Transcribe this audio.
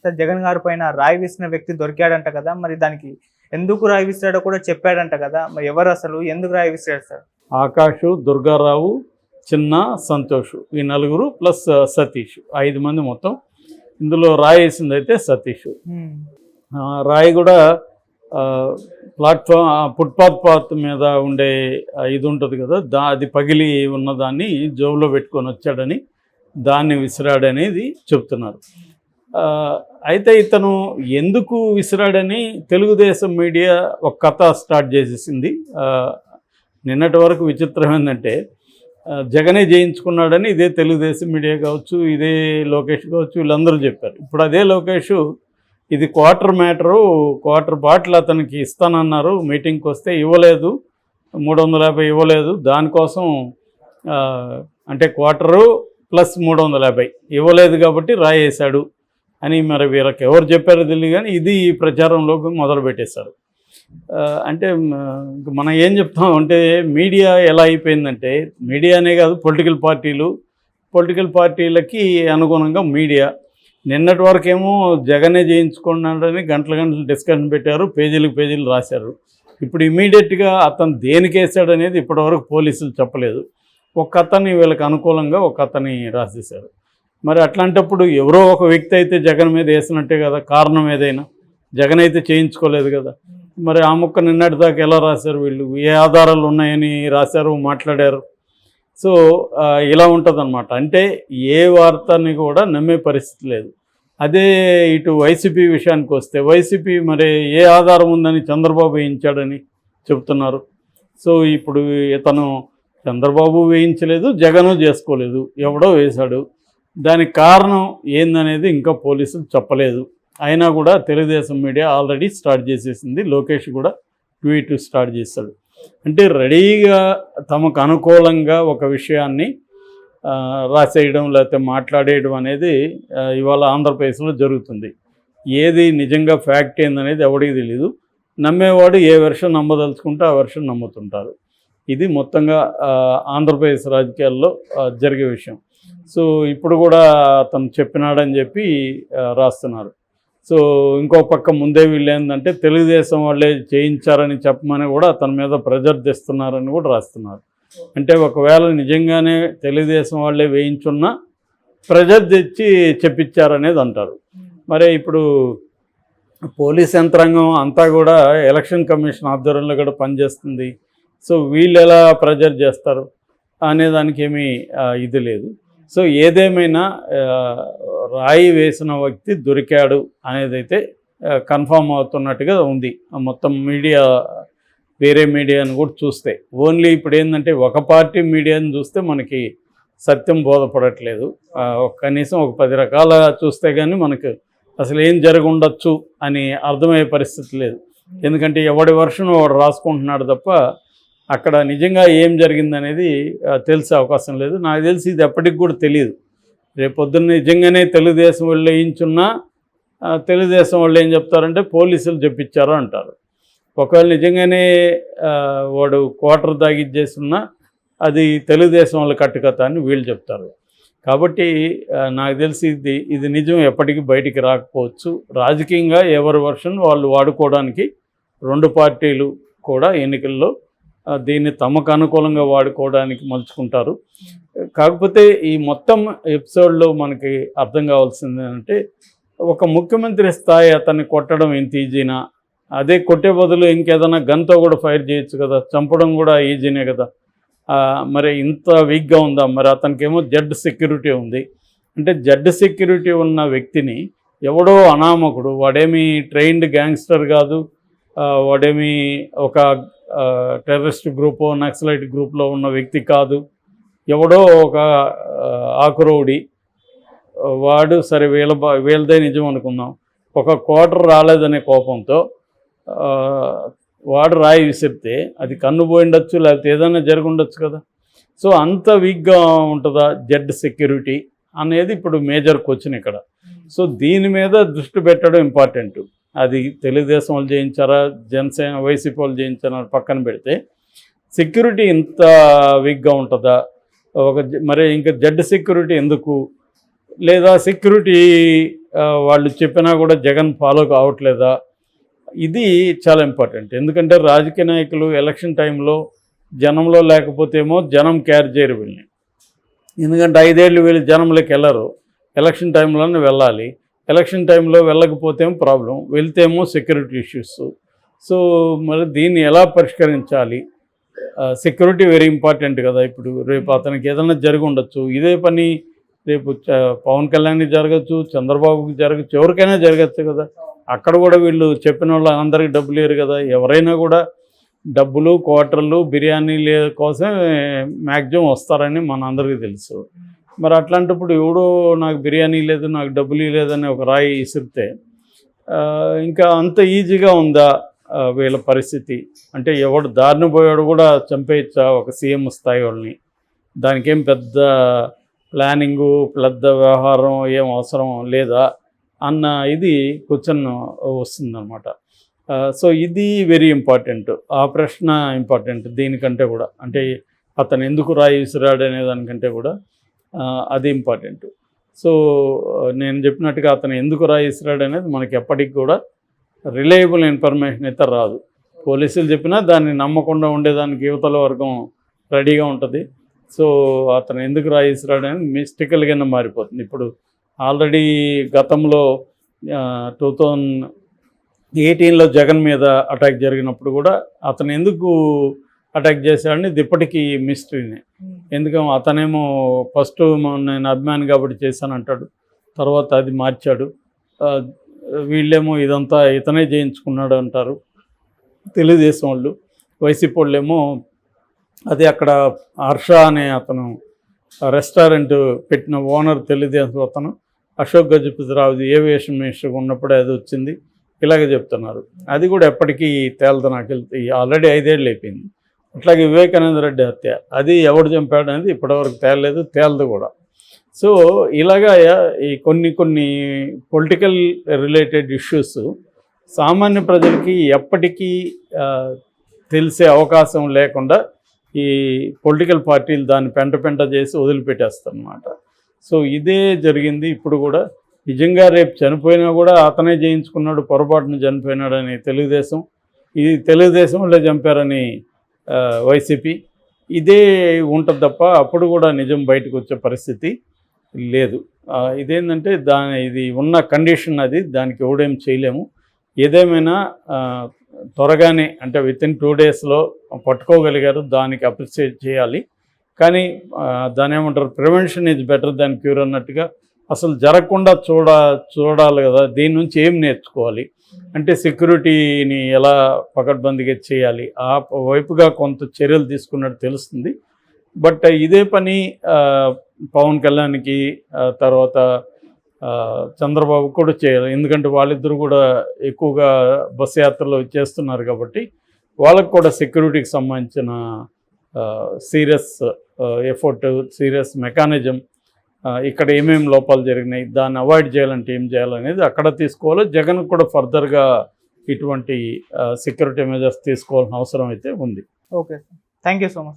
Sir Jagan గారి పైన రాయి విసిన వ్యక్తి దొరికాడంట కదా, మరి దానికి ఎందుకు రాయి విసిరాడో కూడా చెప్పాడంట కదా, మరి ఎవరు అసలు ఎందుకు రాయి విసిరాడు సార్? ఆకాషు, దుర్గారావు, చిన్న, సంతోష్, ఈ నలుగురు ప్లస్ సతీష్, 5 మంది మొత్తం. ఇందులో రాయి వేసింది అయితే సతీష్. రాయి కూడా ఫుట్పాత్ మీద ఉండే ఇది ఉంటుంది కదా, అది పగిలి ఉన్నదాన్ని జోబులో పెట్టుకొని వచ్చాడని దాన్ని విసిరాడనేది చెప్తున్నారు. అయితే ఇతను ఎందుకు విసిరాడని తెలుగుదేశం మీడియా ఒక కథ స్టార్ట్ చేసేసింది. నిన్నటి వరకు విచిత్రం ఏంటంటే జగనే జయించుకున్నాడని ఇదే తెలుగుదేశం మీడియా కావచ్చు, ఇదే లోకేష్ కావచ్చు, వీళ్ళందరూ చెప్పారు. ఇప్పుడు అదే లోకేష్ ఇది క్వార్టర్ బాటిల్ అతనికి ఇస్తానన్నారు, మీటింగ్కి వస్తే ఇవ్వలేదు, 350 ఇవ్వలేదు, దానికోసం అంటే క్వార్టరు ప్లస్ 350 ఇవ్వలేదు కాబట్టి రాయేశాడు అని మరి వీళ్ళకి ఎవరు చెప్పారో తెలియదు, కానీ ఇది ఈ ప్రచారంలోకి మొదలు పెట్టేశారు. అంటే మనం ఏం చెప్తాం అంటే మీడియా ఎలా అయిపోయిందంటే, మీడియానే కాదు పొలిటికల్ పార్టీలకి అనుగుణంగా మీడియా. నిన్నటి వరకేమో జగనే జయించుకున్నాడని గంటలు డిస్కషన్ పెట్టారు, పేజీలు రాశారు. ఇప్పుడు ఇమీడియట్గా అతను దేనికి వేసాడు అనేది ఇప్పటివరకు పోలీసులు చెప్పలేదు. ఒక అతన్ని వీళ్ళకి అనుకూలంగా ఒక అతన్ని రాసేశారు. మరి అట్లాంటప్పుడు ఎవరో ఒక వ్యక్తి అయితే జగన్ మీద వేసినట్టే కదా, కారణం ఏదైనా. జగన్ అయితే చేయించుకోలేదు కదా, మరి ఆ ముక్క నిన్నటి దాకా ఎలా రాశారు వీళ్ళు, ఏ ఆధారాలు ఉన్నాయని రాశారు, మాట్లాడారు. సో ఇలా ఉంటుందన్నమాట. అంటే ఏ వార్తని కూడా నమ్మే పరిస్థితి లేదు. అదే ఇటు వైసీపీ విషయానికి వస్తే, వైసీపీ మరి ఏ ఆధారం ఉందని చంద్రబాబు వేయించాడని చెప్తున్నారు. సో ఇప్పుడు ఇతను చంద్రబాబు వేయించలేదు, జగను చేసుకోలేదు, ఎవడో వేశాడు. దానికి కారణం ఏందనేది ఇంకా పోలీసులు చెప్పలేదు. అయినా కూడా తెలుగుదేశం మీడియా ఆల్రెడీ స్టార్ట్ చేసేసింది. లోకేష్ కూడా ట్వీట్ స్టార్ట్ చేశాడు. అంటే రెడీగా తమకు అనుకూలంగా ఒక విషయాన్ని రాసేయడం లేకపోతే మాట్లాడేయడం అనేది ఇవాళ ఆంధ్రప్రదేశ్లో జరుగుతుంది. ఏది నిజంగా ఫ్యాక్ట్ ఏందనేది ఎవడికి తెలీదు. నమ్మేవాడు ఏ వెర్షన్ నమ్మదలుచుకుంటే ఆ వెర్షన్ నమ్ముతుంటారు. ఇది మొత్తంగా ఆంధ్రప్రదేశ్ రాజకీయాల్లో జరిగే విషయం. సో ఇప్పుడు కూడా అతను చెప్పినాడని చెప్పి రాస్తున్నారు. సో ఇంకో పక్క ముందే వీళ్ళు ఏంటంటే తెలుగుదేశం వాళ్ళే చేయించారని చెప్పమని కూడా అతని మీద ప్రెజర్ తెస్తున్నారని కూడా రాస్తున్నారు. అంటే ఒకవేళ నిజంగానే తెలుగుదేశం వాళ్ళే వేయించున్నా ప్రెజర్ తెచ్చి చెప్పించారనేది అంటారు. మరి ఇప్పుడు పోలీస్ యంత్రాంగం అంతా కూడా ఎలక్షన్ కమిషన్ ఆధ్వర్యంలో కూడా పనిచేస్తుంది. సో వీళ్ళు ఎలా ప్రెజర్ చేస్తారు అనేదానికి ఏమీ ఇది లేదు. సో ఏదేమైనా రాయి వేసిన వ్యక్తి దొరికాడు అనేదైతే కన్ఫామ్ అవుతున్నట్టుగా ఉంది. మొత్తం మీడియా, వేరే మీడియాను కూడా చూస్తే, ఓన్లీ ఇప్పుడు ఏంటంటే ఒక పార్టీ మీడియాను చూస్తే మనకి సత్యం బోధపడట్లేదు. కనీసం ఒక 10 రకాల చూస్తే కానీ మనకు అసలు ఏం జరిగి ఉండొచ్చు అని అర్థమయ్యే పరిస్థితి లేదు. ఎందుకంటే ఎవడి వర్షం వాడు రాసుకుంటున్నాడు తప్ప అక్కడ నిజంగా ఏం జరిగిందనేది తెలిసే అవకాశం లేదు. నాకు తెలిసి ఇది ఎప్పటికి కూడా తెలియదు. రేపొద్దున్న నిజంగానే తెలుగుదేశం వాళ్ళు వేయించున్నా తెలుగుదేశం వాళ్ళు ఏం చెప్తారంటే పోలీసులు చెప్పించారు అంటారు. ఒకవేళ నిజంగానే వాడు క్వార్టర్ దాగిచ్చేస్తున్నా అది తెలుగుదేశం వాళ్ళ కట్టుకథ అని వీళ్ళు చెప్తారు. కాబట్టి నాకు తెలిసి ఇది నిజం ఎప్పటికీ బయటికి రాకపోవచ్చు. రాజకీయంగా ఎవరి వర్షన్ వాళ్ళు వాడుకోవడానికి 2 పార్టీలు కూడా ఎన్నికల్లో దీన్ని తమకు అనుకూలంగా వాడుకోవడానికి మలుచుకుంటారు. కాకపోతే ఈ మొత్తం ఎపిసోడ్లో మనకి అర్థం కావాల్సింది ఏంటంటే, ఒక ముఖ్యమంత్రి స్థాయి అతన్ని కొట్టడం ఎంత ఈజీనా, అదే కొట్టే బదులు ఇంకేదైనా గన్తో కూడా ఫైర్ చేయొచ్చు కదా, చంపడం కూడా ఈజీనే కదా. మరి ఇంత వీక్గా ఉందా? మరి అతనికి ఏమో జెడ్ సెక్యూరిటీ ఉంది. అంటే జెడ్ సెక్యూరిటీ ఉన్న వ్యక్తిని ఎవడో అనామకుడు, వాడేమీ ట్రైన్డ్ గ్యాంగ్స్టర్ కాదు, వాడేమీ ఒక టెర్రరిస్ట్ గ్రూపు, నక్సలైట్ గ్రూప్లో ఉన్న వ్యక్తి కాదు, ఎవడో ఒక ఆకురౌడి వాడు. సరే వీళ్ళదే నిజం అనుకుందాం. ఒక క్వార్టర్ రాలేదనే కోపంతో వాడు రాయి విసిరితే అది కన్ను పోయిండొచ్చు, లేకపోతే ఏదైనా జరిగి ఉండొచ్చు కదా. సో అంత వీక్గా ఉంటుందా జెడ్ సెక్యూరిటీ అనేది ఇప్పుడు మేజర్ క్వశ్చన్ ఇక్కడ. సో దీని మీద దృష్టి పెట్టడం ఇంపార్టెంట్. అది తెలుగుదేశం వాళ్ళు చేయించారా, జనసేన వైసీపీ వాళ్ళు చేయించారా పక్కన పెడితే, సెక్యూరిటీ ఇంత వీక్గా ఉంటుందా? మరి ఇంకా జెడ్ సెక్యూరిటీ ఎందుకు? లేదా సెక్యూరిటీ వాళ్ళు చెప్పినా కూడా జగన్ ఫాలో కావట్లేదా, ఇది చాలా ఇంపార్టెంట్. ఎందుకంటే రాజకీయ నాయకులు ఎలక్షన్ టైంలో జనంలో లేకపోతేమో జనం క్యారీ చేయరు వీళ్ళని. ఎందుకంటే 5 ఏళ్ళు వీళ్ళు జనంలోకి వెళ్ళరు, ఎలక్షన్ టైంలోనే వెళ్ళాలి. ఎలక్షన్ టైంలో వెళ్ళకపోతేమో ప్రాబ్లం, వెళ్తేమో సెక్యూరిటీ ఇష్యూస్. సో మరి దీన్ని ఎలా పరిష్కరించాలి? సెక్యూరిటీ వెరీ ఇంపార్టెంట్ కదా. ఇప్పుడు రేపు అతనికి ఏదైనా జరిగి ఉండొచ్చు, ఇదే పని రేపు పవన్ కళ్యాణ్కి జరగచ్చు, చంద్రబాబుకి జరగచ్చు, ఎవరికైనా జరగచ్చు కదా. అక్కడ కూడా వీళ్ళు చెప్పిన వాళ్ళు అందరికీ డబ్బులు లేరు కదా. ఎవరైనా కూడా డబ్బులు, క్వార్టర్లు, బిర్యానీల కోసం మ్యాక్సిమం వస్తారని మన అందరికీ తెలుసు. మరి అట్లాంటప్పుడు ఎవడో నాకు బిర్యానీ లేదు, నాకు డబ్బులు లేదని ఒక రాయి ఇసిరితే ఇంకా అంత ఈజీగా ఉందా వీళ్ళ పరిస్థితి? అంటే ఎవడు దారిని పోయాడు కూడా చంపేయచ్చా ఒక సీఎం స్థాయి వాళ్ళని? దానికేం పెద్ద ప్లానింగు, పెద్ద వ్యవహారం ఏం అవసరం లేదా అన్న ఇది క్వశ్చన్ వస్తుందన్నమాట. సో ఇది వెరీ ఇంపార్టెంట్. ఆ ప్రశ్న ఇంపార్టెంట్ దీనికంటే కూడా. అంటే అతను ఎందుకు రాయి విసిరాడు అనే దానికంటే కూడా అది ఇంపార్టెంట్. సో నేను చెప్పినట్టుగా అతను ఎందుకు రాయి విసిరాడు అనేది మనకి ఎప్పటికి కూడా రిలయబుల్ ఇన్ఫర్మేషన్ అయితే రాదు. పోలీసులు చెప్పినా దాన్ని నమ్మకుండా ఉండేదానికి యువతల వర్గం రెడీగా ఉంటుంది. సో అతను ఎందుకు రాయి విసిరాడు అనేది మిస్టేకల్గా మారిపోతుంది. ఇప్పుడు ఆల్రెడీ గతంలో 2018లో జగన్ మీద అటాక్ జరిగినప్పుడు కూడా అతను ఎందుకు అటాక్ చేశాడని ఇప్పటికీ మిస్టరీనే. ఎందుకంటే అతనేమో ఫస్ట్ నేను అభిమాని కాబట్టి చేశాను అంటాడు, తర్వాత అది మార్చాడు. వీళ్ళేమో ఇదంతా ఇతనే చేయించుకున్నాడు అంటారు తెలుగుదేశం వాళ్ళు. వైసీపీ వాళ్ళేమో అది అక్కడ హర్ష అనే అతను రెస్టారెంట్ పెట్టిన ఓనర్ తెలుగుదేశం అతను, అశోక్ గజపతిరావుది ఏవియేషన్ మినిస్టర్గా ఉన్నప్పుడే అది వచ్చింది, ఇలాగే చెప్తున్నారు. అది కూడా ఎప్పటికీ తేలదు. నాకు ఆల్రెడీ 5 ఏళ్ళు అయిపోయింది. అట్లాగే వివేకానంద రెడ్డి హత్య, అది ఎవడు చంపాడు అనేది ఇప్పటివరకు తేలలేదు, తేలదు కూడా. సో ఇలాగా ఈ కొన్ని పొలిటికల్ రిలేటెడ్ ఇష్యూస్ సామాన్య ప్రజలకి ఎప్పటికీ తెలిసే అవకాశం లేకుండా ఈ పొలిటికల్ పార్టీలు దాన్ని పెంట చేసి వదిలిపెట్టేస్తారన్నమాట. సో ఇదే జరిగింది ఇప్పుడు కూడా. నిజంగా రేపు చనిపోయినా కూడా అతనే చేయించుకున్నాడు, పొరపాటున చనిపోయినాడని తెలుగుదేశం, ఇది తెలుగుదేశం వాళ్ళే చంపారని వైసీపీ, ఇదే ఉంటుంది తప్ప అప్పుడు కూడా నిజం బయటకు వచ్చే పరిస్థితి లేదు. ఇదేంటంటే ఇది ఉన్న కండిషన్, అది దానికి ఎవడేం చేయలేము. ఏదేమైనా త్వరగానే అంటే వితిన్ 2 డేస్లో పట్టుకోగలిగారు, దానికి అప్రిషియేట్ చేయాలి. కానీ దాని ఏమంటారు, prevention is better than cure అన్నట్టుగా అసలు జరగకుండా చూడాలి కదా. దీని నుంచి ఏం నేర్చుకోవాలి అంటే సెక్యూరిటీని ఎలా పకడ్బందీగా చేయాలి, ఆ వైపుగా కొంత చర్యలు తీసుకున్నట్టు తెలుస్తుంది. బట్ ఇదే పని పవన్ కళ్యాణ్కి తర్వాత చంద్రబాబు కూడా చేయాలి. ఎందుకంటే వాళ్ళిద్దరూ కూడా ఎక్కువగా బస్సు యాత్రలో చేస్తున్నారు కాబట్టి వాళ్ళకు కూడా సెక్యూరిటీకి సంబంధించిన సీరియస్ ఎఫర్ట్, సీరియస్ మెకానిజం, ఇక్కడ ఏమేమి లోపాలు జరిగినాయి, దాన్ని అవాయిడ్ చేయాలంటే ఏం చేయాలనేది అక్కడ తీసుకోవాలి. జగన్ కూడా ఫర్దర్గా ఇటువంటి సెక్యూరిటీ మెజర్స్ తీసుకోవాల్సిన అవసరం అయితే ఉంది. Okay, thank you so much.